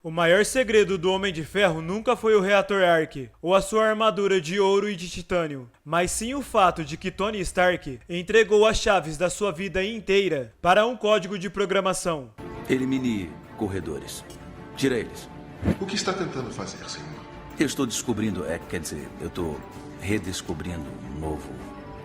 O maior segredo do Homem de Ferro nunca foi o reator Arc, ou a sua armadura de ouro e de titânio, mas sim o fato de que Tony Stark entregou as chaves da sua vida inteira para um código de programação. Elimine corredores. Tira eles. O que está tentando fazer, senhor? Eu estou descobrindo, quer dizer, eu estou redescobrindo um novo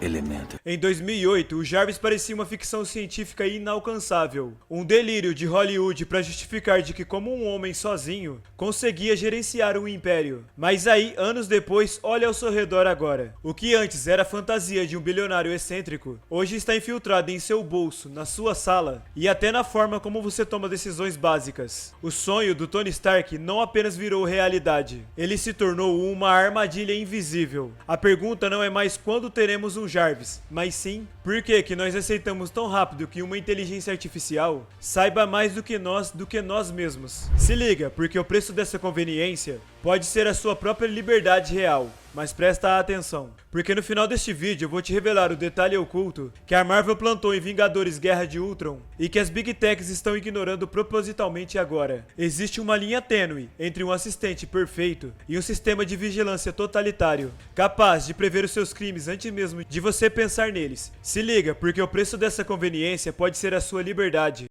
elemento. Em 2008, o Jarvis parecia uma ficção científica inalcançável. Um delírio de Hollywood para justificar de que, como um homem sozinho, conseguia gerenciar um império. Mas aí, anos depois, olha ao seu redor agora. O que antes era a fantasia de um bilionário excêntrico, hoje está infiltrado em seu bolso, na sua sala, e até na forma como você toma decisões básicas. O sonho do Tony Stark não apenas virou realidade, ele se tornou uma armadilha invisível. A pergunta não é mais quando teremos um Jarvis, mas sim, por que nós aceitamos tão rápido que uma inteligência artificial saiba mais do que nós mesmos? Se liga, porque o preço dessa conveniência pode ser a sua própria liberdade real. Mas presta atenção, porque no final deste vídeo eu vou te revelar o detalhe oculto que a Marvel plantou em Vingadores Guerra de Ultron e que as Big Techs estão ignorando propositalmente agora. Existe uma linha tênue entre um assistente perfeito e um sistema de vigilância totalitário, capaz de prever os seus crimes antes mesmo de você pensar neles. Se liga, porque o preço dessa conveniência pode ser a sua liberdade.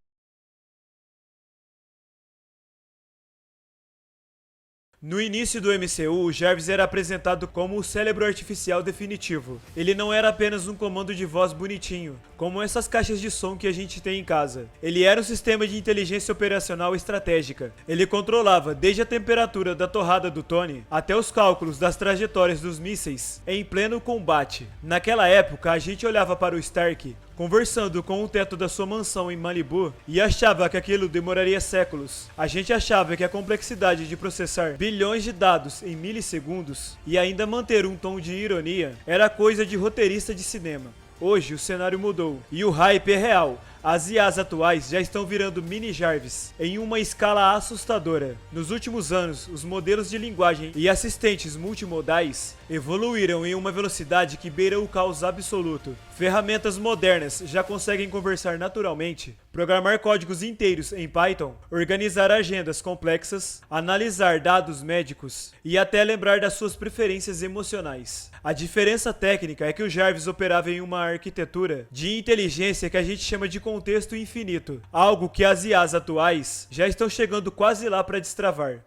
No início do MCU, o Jarvis era apresentado como o cérebro artificial definitivo. Ele não era apenas um comando de voz bonitinho, como essas caixas de som que a gente tem em casa. Ele era um sistema de inteligência operacional estratégica. Ele controlava desde a temperatura da torrada do Tony até os cálculos das trajetórias dos mísseis em pleno combate. Naquela época, a gente olhava para o Stark conversando com o teto da sua mansão em Malibu e achava que aquilo demoraria séculos. A gente achava que a complexidade de processar bilhões de dados em milissegundos e ainda manter um tom de ironia era coisa de roteirista de cinema. Hoje o cenário mudou e o hype é real. As IAs atuais já estão virando mini Jarvis em uma escala assustadora. Nos últimos anos, os modelos de linguagem e assistentes multimodais evoluíram em uma velocidade que beira o caos absoluto. Ferramentas modernas já conseguem conversar naturalmente, programar códigos inteiros em Python, organizar agendas complexas, analisar dados médicos e até lembrar das suas preferências emocionais. A diferença técnica é que o Jarvis operava em uma arquitetura de inteligência que a gente chama de contexto infinito, algo que as IAs atuais já estão chegando quase lá para destravar.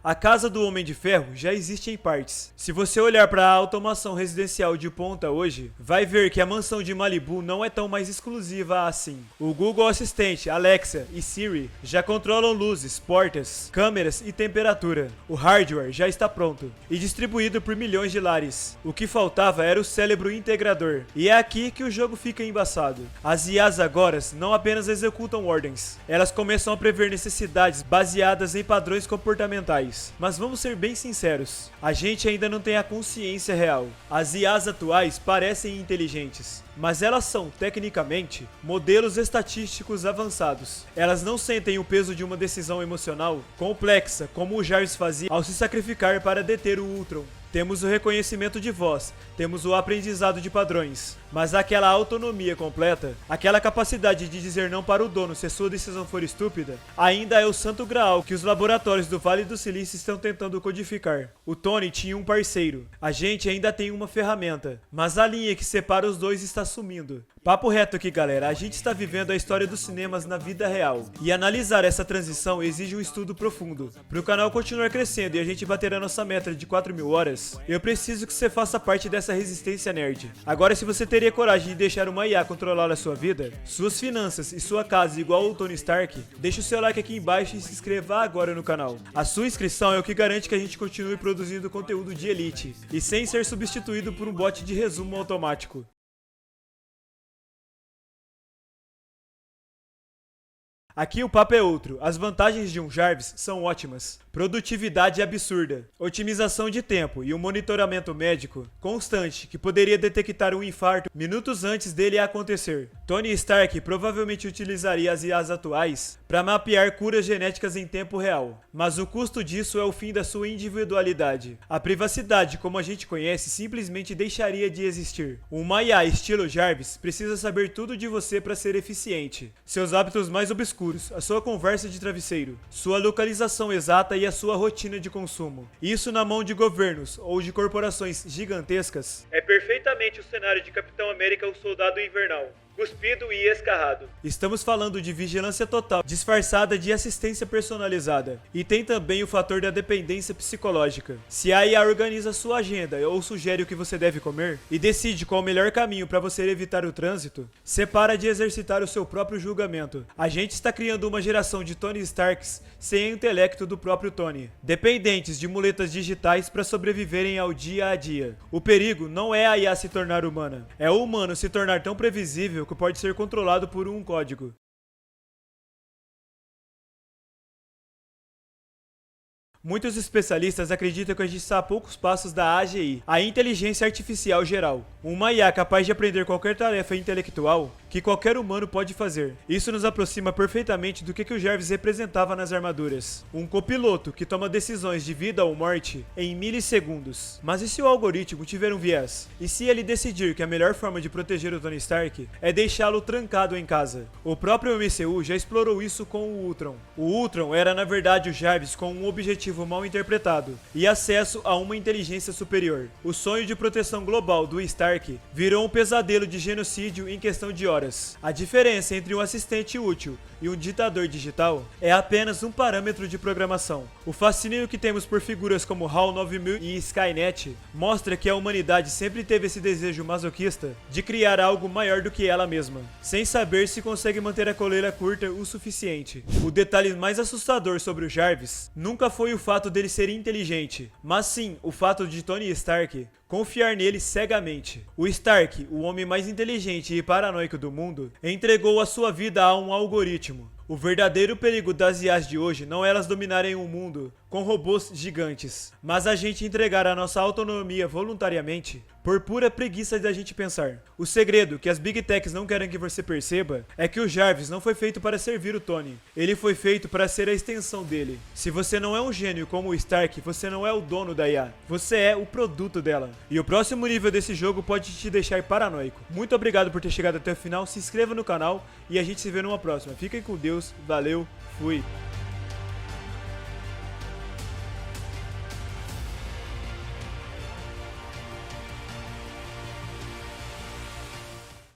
A casa do Homem de Ferro já existe em partes. Se você olhar para a automação residencial de ponta hoje, vai ver que a mansão de Malibu não é tão mais exclusiva assim. O Google Assistente, Alexa e Siri já controlam luzes, portas, câmeras e temperatura. O hardware já está pronto e distribuído por milhões de lares. O que faltava era o cérebro integrador. E é aqui que o jogo fica embaçado. As IAs agora não apenas executam ordens, elas começam a prever necessidades baseadas em padrões comportamentais. Mas vamos ser bem sinceros, a gente ainda não tem a consciência real. As IAs atuais parecem inteligentes, mas elas são, tecnicamente, modelos estatísticos avançados. Elas não sentem o peso de uma decisão emocional complexa, como o Jarvis fazia ao se sacrificar para deter o Ultron. Temos o reconhecimento de voz, temos o aprendizado de padrões, mas aquela autonomia completa, aquela capacidade de dizer não para o dono se a sua decisão for estúpida, ainda é o santo graal que os laboratórios do Vale do Silício estão tentando codificar. O Tony tinha um parceiro, a gente ainda tem uma ferramenta, mas a linha que separa os dois está sumindo. Papo reto aqui, galera, a gente está vivendo a história dos cinemas na vida real, e analisar essa transição exige um estudo profundo. Para o canal continuar crescendo e a gente bater a nossa meta de 4.000 horas, eu preciso que você faça parte dessa resistência nerd. Agora, se você teria coragem de deixar uma IA controlar a sua vida, suas finanças e sua casa igual o Tony Stark, deixa o seu like aqui embaixo e se inscreva agora no canal. A sua inscrição é o que garante que a gente continue produzindo conteúdo de elite, e sem ser substituído por um bot de resumo automático. Aqui o papo é outro, as vantagens de um Jarvis são ótimas. Produtividade absurda, otimização de tempo e um monitoramento médico constante que poderia detectar um infarto minutos antes dele acontecer. Tony Stark provavelmente utilizaria as IAs atuais para mapear curas genéticas em tempo real, mas o custo disso é o fim da sua individualidade. A privacidade como a gente conhece simplesmente deixaria de existir. Uma IA estilo Jarvis precisa saber tudo de você para ser eficiente. Seus hábitos mais obscuros, a sua conversa de travesseiro, sua localização exata e a sua rotina de consumo. Isso na mão de governos ou de corporações gigantescas é perfeitamente o cenário de Capitão América, o Soldado Invernal. Cuspido e escarrado. Estamos falando de vigilância total, disfarçada de assistência personalizada. E tem também o fator da dependência psicológica. Se a IA organiza sua agenda ou sugere o que você deve comer, e decide qual o melhor caminho para você evitar o trânsito, você para de exercitar o seu próprio julgamento. A gente está criando uma geração de Tony Starks sem o intelecto do próprio Tony, dependentes de muletas digitais para sobreviverem ao dia a dia. O perigo não é a IA se tornar humana, é o humano se tornar tão previsível que pode ser controlado por um código. Muitos especialistas acreditam que a gente está a poucos passos da AGI, a Inteligência Artificial Geral, uma IA capaz de aprender qualquer tarefa intelectual que qualquer humano pode fazer. Isso nos aproxima perfeitamente do que o Jarvis representava nas armaduras. Um copiloto que toma decisões de vida ou morte em milissegundos. Mas e se o algoritmo tiver um viés? E se ele decidir que a melhor forma de proteger o Tony Stark é deixá-lo trancado em casa? O próprio MCU já explorou isso com o Ultron. O Ultron era na verdade o Jarvis com um objetivo mal interpretado e acesso a uma inteligência superior. O sonho de proteção global do Stark virou um pesadelo de genocídio em questão de horas. A diferença entre um assistente útil e um ditador digital é apenas um parâmetro de programação. O fascínio que temos por figuras como HAL 9000 e Skynet mostra que a humanidade sempre teve esse desejo masoquista de criar algo maior do que ela mesma, sem saber se consegue manter a coleira curta o suficiente. O detalhe mais assustador sobre o Jarvis nunca foi o fato dele ser inteligente, mas sim o fato de Tony Stark confiar nele cegamente. O Stark, o homem mais inteligente e paranoico do mundo, entregou a sua vida a um algoritmo. O verdadeiro perigo das IAs de hoje não é elas dominarem o mundo com robôs gigantes, mas a gente entregar a nossa autonomia voluntariamente por pura preguiça da gente pensar. O segredo que as Big Techs não querem que você perceba é que o Jarvis não foi feito para servir o Tony, ele foi feito para ser a extensão dele. Se você não é um gênio como o Stark, você não é o dono da IA, você é o produto dela. E o próximo nível desse jogo pode te deixar paranoico. Muito obrigado por ter chegado até o final, se inscreva no canal e a gente se vê numa próxima. Fiquem com Deus, valeu, fui!